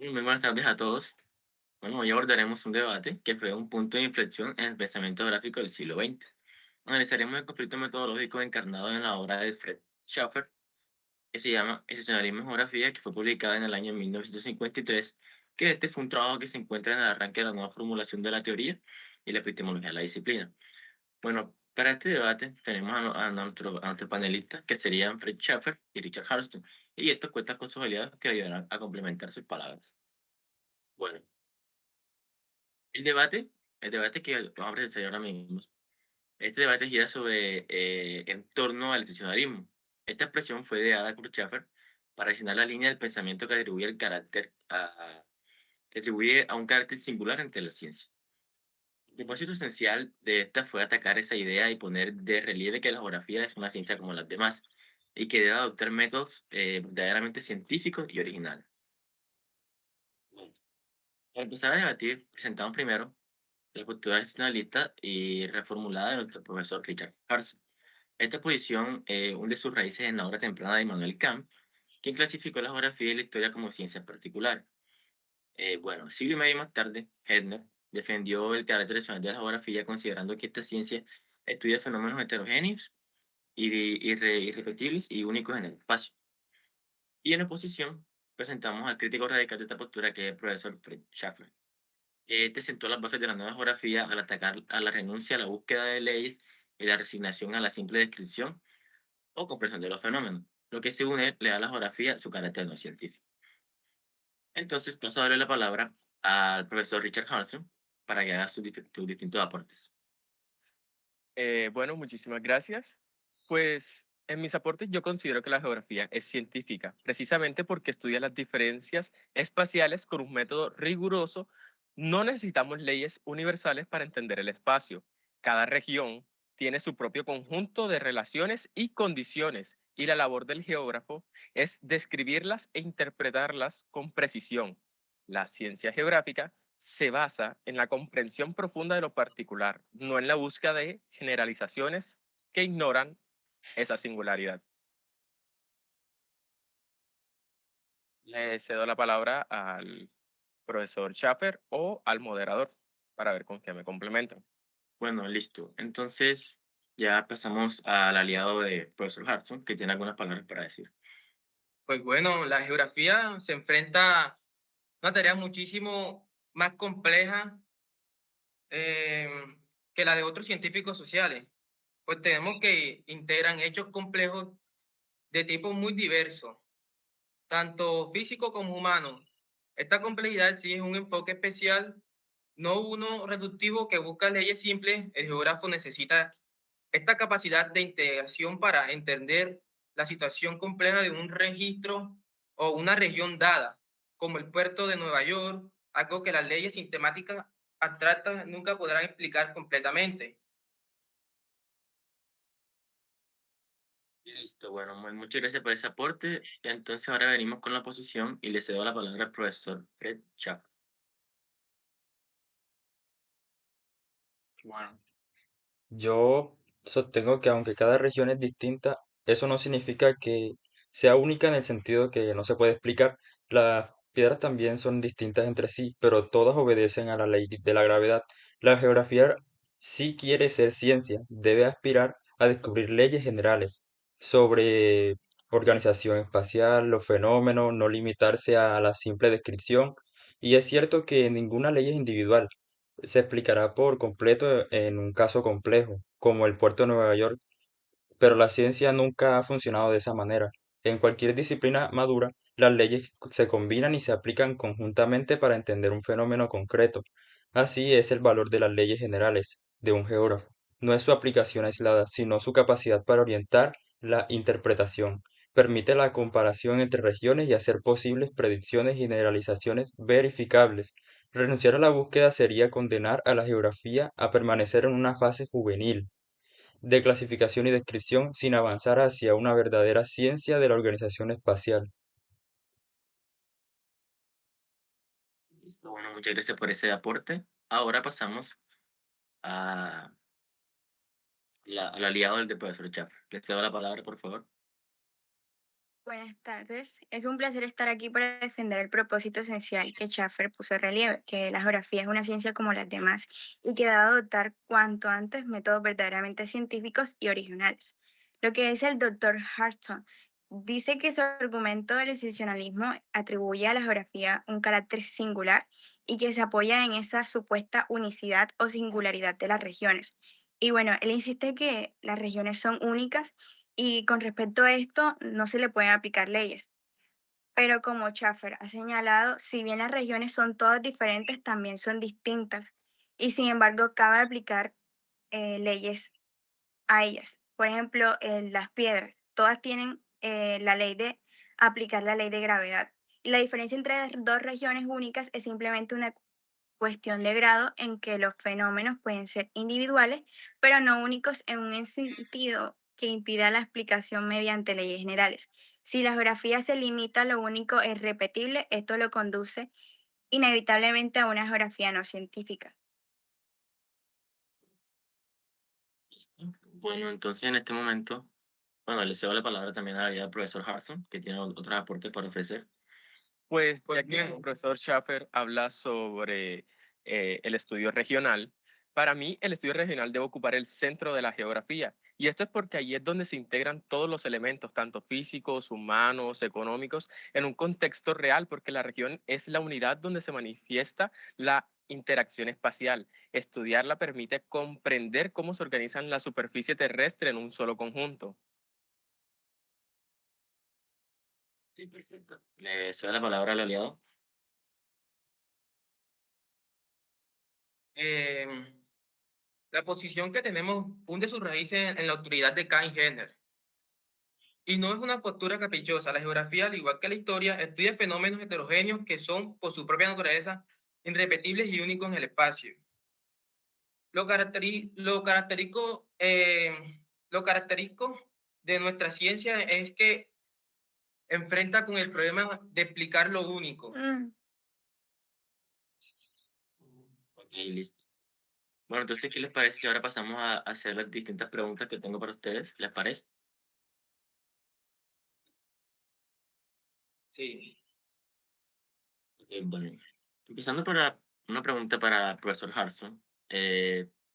Muy buenas tardes a todos. Bueno, hoy abordaremos un debate que fue un punto de inflexión en el pensamiento gráfico del siglo XX. Analizaremos el conflicto metodológico encarnado en la obra de Fred Schaffer, que se llama Excepcionalismo en Geografía, que fue publicada en el año 1953, que este fue un trabajo que se encuentra en el arranque de la nueva formulación de la teoría y la epistemología de la disciplina. Bueno, para este debate tenemos a nuestro panelista, que serían Fred Schaffer y Richard Hurston, y estos cuentan con sus aliados que ayudarán a complementar sus palabras. Bueno, El debate, el debate que vamos a realizar ahora mismo, este debate gira sobre en torno al excepcionalismo. Esta expresión fue ideada por Schaffer para asignar la línea del pensamiento que atribuye que atribuye a un carácter singular entre la ciencia. El propósito esencial de esta fue atacar esa idea y poner de relieve que la geografía es una ciencia como las demás y que debe adoptar métodos verdaderamente científicos y originales. Bueno, para empezar a debatir, presentamos primero la cultura nacionalista y reformulada de nuestro profesor Richard Carson. Esta posición hunde sus raíces en la obra temprana de Immanuel Kant, quien clasificó la geografía y la historia como ciencias particulares. Bueno, siglo y medio más tarde, Hedner defendió el carácter racional de la geografía, considerando que esta ciencia estudia fenómenos heterogéneos, irrepetibles y únicos en el espacio. Y en oposición, presentamos al crítico radical de esta postura, que es el profesor Fred Schaffer. Este sentó las bases de la nueva geografía al atacar a la renuncia a la búsqueda de leyes y la resignación a la simple descripción o comprensión de los fenómenos, lo que según él le da a la geografía su carácter no científico. Entonces paso a darle la palabra al profesor Richard Hanson para que haga sus distintos aportes. Bueno, muchísimas gracias. Pues en mis aportes yo considero que la geografía es científica, precisamente porque estudia las diferencias espaciales con un método riguroso. No necesitamos leyes universales para entender el espacio. Cada región tiene su propio conjunto de relaciones y condiciones, y la labor del geógrafo es describirlas e interpretarlas con precisión. La ciencia geográfica se basa en la comprensión profunda de lo particular, no en la búsqueda de generalizaciones que ignoran esa singularidad. Le cedo la palabra al profesor Schaffer o al moderador para ver con qué me complementan. Bueno, listo. Entonces ya pasamos al aliado de profesor Hudson, que tiene algunas palabras para decir. Pues bueno, la geografía se enfrenta a una tarea muchísimo más compleja eh, que la de otros científicos sociales, pues tenemos que integran hechos complejos de tipo muy diverso, tanto físico como humano. Esta complejidad exige un enfoque especial, no uno reductivo que busca leyes simples. El geógrafo necesita esta capacidad de integración para entender la situación compleja de un registro o una región dada, como el puerto de Nueva York, algo que las leyes sistemáticas abstractas nunca podrán explicar completamente. Listo, bueno, muchas gracias por ese aporte. Entonces ahora venimos con la posición y le cedo la palabra al profesor Fred Schaff. Bueno, yo sostengo que aunque cada región es distinta, eso no significa que sea única en el sentido que no se puede explicar. Las piedras también son distintas entre sí, pero todas obedecen a la ley de la gravedad. La geografía, si quiere ser ciencia, debe aspirar a descubrir leyes generales sobre organización espacial, los fenómenos, no limitarse a la simple descripción. Y es cierto que ninguna ley es individual, se explicará por completo en un caso complejo, como el puerto de Nueva York, pero la ciencia nunca ha funcionado de esa manera. En cualquier disciplina madura, las leyes se combinan y se aplican conjuntamente para entender un fenómeno concreto. Así es el valor de las leyes generales de un geógrafo. No es su aplicación aislada, sino su capacidad para orientar la interpretación. Permite la comparación entre regiones y hacer posibles predicciones y generalizaciones verificables. Renunciar a la búsqueda sería condenar a la geografía a permanecer en una fase juvenil de clasificación y descripción sin avanzar hacia una verdadera ciencia de la organización espacial. Listo, bueno, muchas gracias por ese aporte. Ahora pasamos a al aliado del profesor Schaff. Le cedo la palabra, por favor. Buenas tardes. Es un placer estar aquí para defender el propósito esencial que Schaffer puso en relieve, que la geografía es una ciencia como las demás y que debe adoptar cuanto antes métodos verdaderamente científicos y originales. Lo que dice el doctor Harton dice que su argumento del excepcionalismo atribuye a la geografía un carácter singular y que se apoya en esa supuesta unicidad o singularidad de las regiones. Y bueno, él insiste que las regiones son únicas y con respecto a esto, no se le pueden aplicar leyes. Pero como Schaffer ha señalado, si bien las regiones son todas diferentes, también son distintas. Y sin embargo, cabe aplicar leyes a ellas. Por ejemplo, las piedras, todas tienen la ley de aplicar la ley de gravedad. Y la diferencia entre las dos regiones únicas es simplemente una cuestión de grado en que los fenómenos pueden ser individuales, pero no únicos en un sentido que impida la explicación mediante leyes generales. Si la geografía se limita a lo único es repetible, esto lo conduce inevitablemente a una geografía no científica. ¿Listo? Bueno, entonces en este momento, bueno, le cedo la palabra también al profesor Harrison, que tiene otros aportes para ofrecer. Pues Pues ya que el bien, profesor Schaffer habla sobre el estudio regional, para mí el estudio regional debe ocupar el centro de la geografía. Y esto es porque ahí es donde se integran todos los elementos, tanto físicos, humanos, económicos, en un contexto real, porque la región es la unidad donde se manifiesta la interacción espacial. Estudiarla permite comprender cómo se organizan la superficie terrestre en un solo conjunto. Sí, perfecto. Le cedo la palabra al aliado. em, la posición que tenemos hunde sus raíces en la autoridad de Kant y Henner. Y no es una postura caprichosa. La geografía, al igual que la historia, estudia fenómenos heterogéneos que son, por su propia naturaleza, irrepetibles y únicos en el espacio. Lo característico de nuestra ciencia es que enfrenta con el problema de explicar lo único. Ok, listo. Bueno, entonces, ¿qué les parece si ahora pasamos a hacer las distintas preguntas que tengo para ustedes? ¿Les parece? Sí. Ok, bueno. Empezando para una pregunta para el profesor Harrison.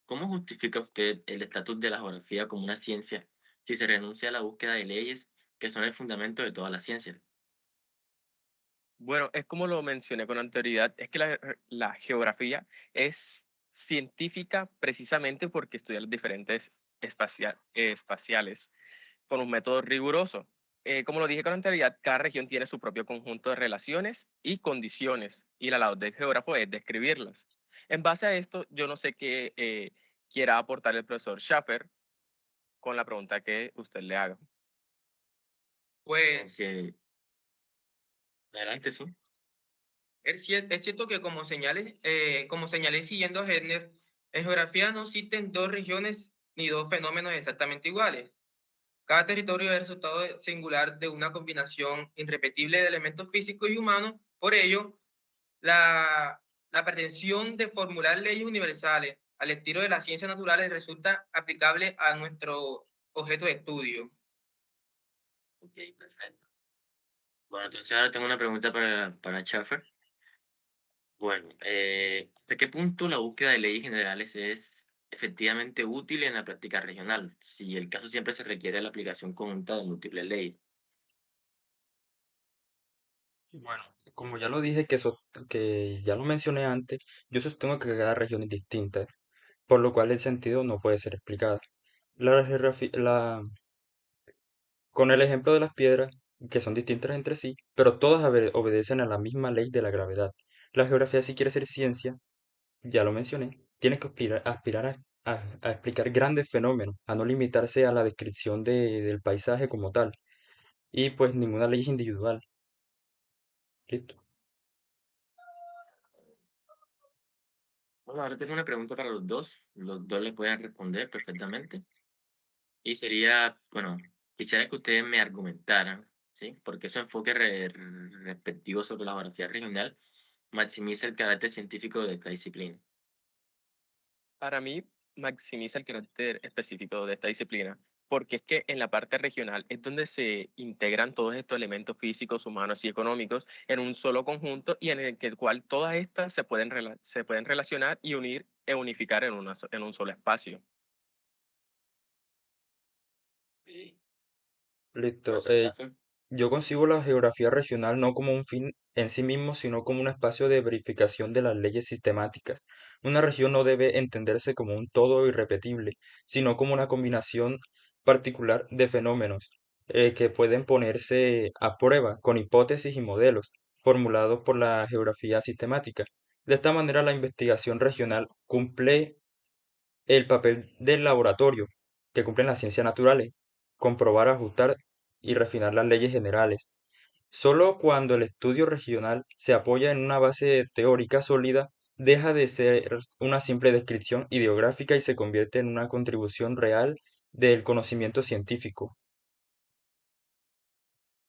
¿Cómo justifica usted el estatus de la geografía como una ciencia si se renuncia a la búsqueda de leyes que son el fundamento de toda la ciencia? Bueno, es como lo mencioné con anterioridad, es que la geografía es científica precisamente porque estudia los diferentes espaciales con un método riguroso. Como lo dije con anterioridad, cada región tiene su propio conjunto de relaciones y condiciones, y la labor del geógrafo es describirlas. En base a esto, yo no sé qué quiera aportar el profesor Schaffer con la pregunta que usted le haga. Pues Aunque, adelante, sí. es cierto que como señalé siguiendo a Hedner, en geografía no existen dos regiones ni dos fenómenos exactamente iguales. Cada territorio es el resultado singular de una combinación irrepetible de elementos físicos y humanos. Por ello, la pretensión de formular leyes universales al estilo de las ciencias naturales resulta aplicable a nuestro objeto de estudio. Ok, perfecto. Bueno, entonces ahora tengo una pregunta para Schaffer. Bueno, ¿hasta qué punto la búsqueda de leyes generales es efectivamente útil en la práctica regional? Si el caso siempre se requiere la aplicación conjunta de múltiples leyes. Bueno, como ya lo dije, que ya lo mencioné antes, yo sostengo que cada región es distinta, por lo cual el sentido no puede ser explicado. La, geografi- la- con el ejemplo de las piedras, que son distintas entre sí, pero todas obedecen a la misma ley de la gravedad. La geografía, si quiere ser ciencia, ya lo mencioné, tiene que aspirar a explicar grandes fenómenos, a no limitarse a la descripción del paisaje como tal, y pues ninguna ley es individual. Listo. Bueno, ahora tengo una pregunta para los dos le pueden responder perfectamente. Y sería, bueno, quisiera que ustedes me argumentaran, ¿sí? Porque su enfoque respectivo sobre la geografía regional maximiza el carácter científico de esta disciplina. Para mí, maximiza el carácter específico de esta disciplina, porque es que en la parte regional es donde se integran todos estos elementos físicos, humanos y económicos en un solo conjunto y en el que el cual todas estas se pueden relacionar y unir e unificar en, en un solo espacio. Listo. Profesor Schaffer. Yo concibo la geografía regional no como un fin en sí mismo, sino como un espacio de verificación de las leyes sistemáticas. Una región no debe entenderse como un todo irrepetible, sino como una combinación particular de fenómenos que pueden ponerse a prueba con hipótesis y modelos formulados por la geografía sistemática. De esta manera, la investigación regional cumple el papel del laboratorio que cumplen las ciencias naturales, comprobar, ajustar y refinar las leyes generales. Solo cuando el estudio regional se apoya en una base teórica sólida, deja de ser una simple descripción ideográfica y se convierte en una contribución real del conocimiento científico.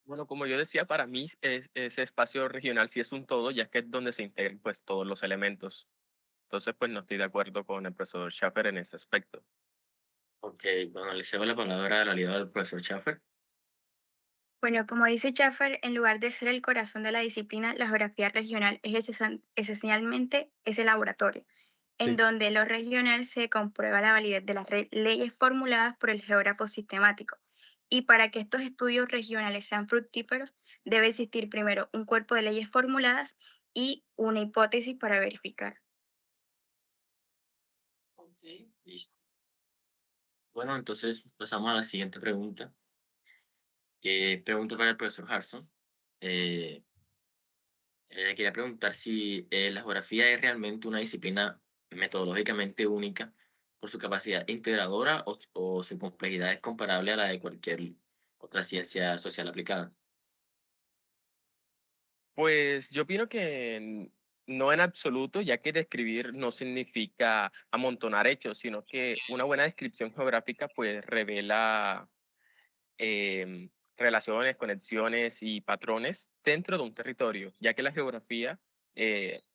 Bueno, como yo decía, para mí ese espacio regional sí es un todo, ya que es donde se integran pues todos los elementos. Entonces, pues no estoy de acuerdo con el profesor Schaffer en ese aspecto. Ok, bueno, le cedo la palabra al aliado del profesor Schaffer. Bueno, como dice Schaffer, en lugar de ser el corazón de la disciplina, la geografía regional es esencialmente ese laboratorio, en Sí. donde lo regional se comprueba la validez de las leyes formuladas por el geógrafo sistemático. Y para que estos estudios regionales sean fructíferos, debe existir primero un cuerpo de leyes formuladas y una hipótesis para verificar. Ok, listo. Bueno, entonces pasamos a la siguiente pregunta. Pregunta para el profesor Harrison. Eh, Quería preguntar si la geografía es realmente una disciplina metodológicamente única por su capacidad integradora o su complejidad es comparable a la de cualquier otra ciencia social aplicada. Pues yo opino que no en absoluto, ya que describir no significa amontonar hechos, sino que una buena descripción geográfica pues revela relaciones, conexiones y patrones dentro de un territorio, ya que la geografía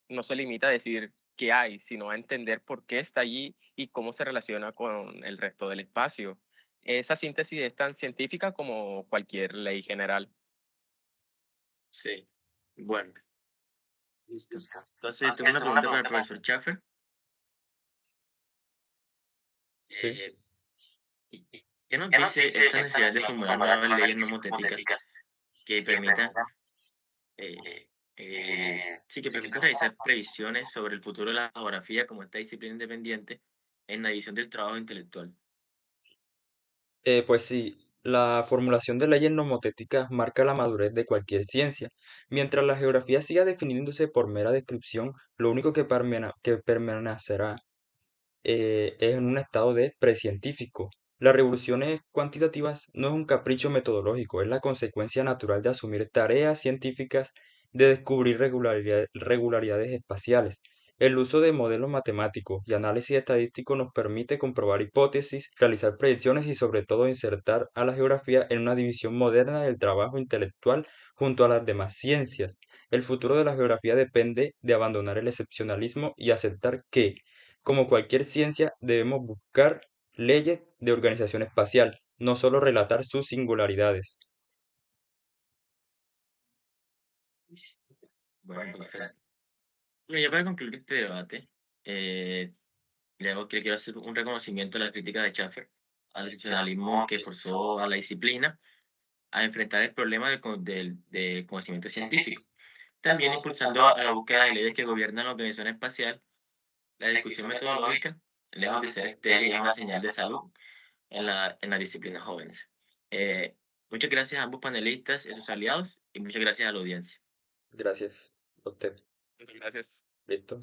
no se limita a decir qué hay, sino a entender por qué está allí y cómo se relaciona con el resto del espacio. Esa síntesis es tan científica como cualquier ley general. Sí. Bueno, listo. Entonces, tengo una pregunta para el profesor Schaffer. Sí. Eh, ¿Qué nos dice esta necesidad de formular nuevas leyes nomotéticas que permitan eh, sí, que permita realizar previsiones sobre el futuro de la geografía como esta disciplina independiente en la división del trabajo intelectual? Pues sí, la formulación de leyes nomotéticas marca la madurez de cualquier ciencia. Mientras la geografía siga definiéndose por mera descripción, lo único que permanecerá es en un estado de precientífico. Las revoluciones cuantitativas no es un capricho metodológico, es la consecuencia natural de asumir tareas científicas, de descubrir regularidades espaciales. El uso de modelos matemáticos y análisis estadístico nos permite comprobar hipótesis, realizar predicciones y sobre todo insertar a la geografía en una división moderna del trabajo intelectual junto a las demás ciencias. El futuro de la geografía depende de abandonar el excepcionalismo y aceptar que como cualquier ciencia, debemos buscar leyes de organización espacial, no solo relatar sus singularidades. Bueno, perfecto. Bueno, ya para concluir este debate, eh, que quiero hacer un reconocimiento a la crítica de Schaffer al excepcionalismo que forzó a la disciplina a enfrentar el problema del conocimiento científico. También impulsando a la búsqueda de leyes que gobiernan la organización espacial. La discusión metodológica, lejos de ser estéril, es una señal de salud en las disciplinas jóvenes. Eh, Muchas gracias a ambos panelistas y a sus aliados y muchas gracias a la audiencia. Gracias a usted. Muchas gracias. ¿Listo?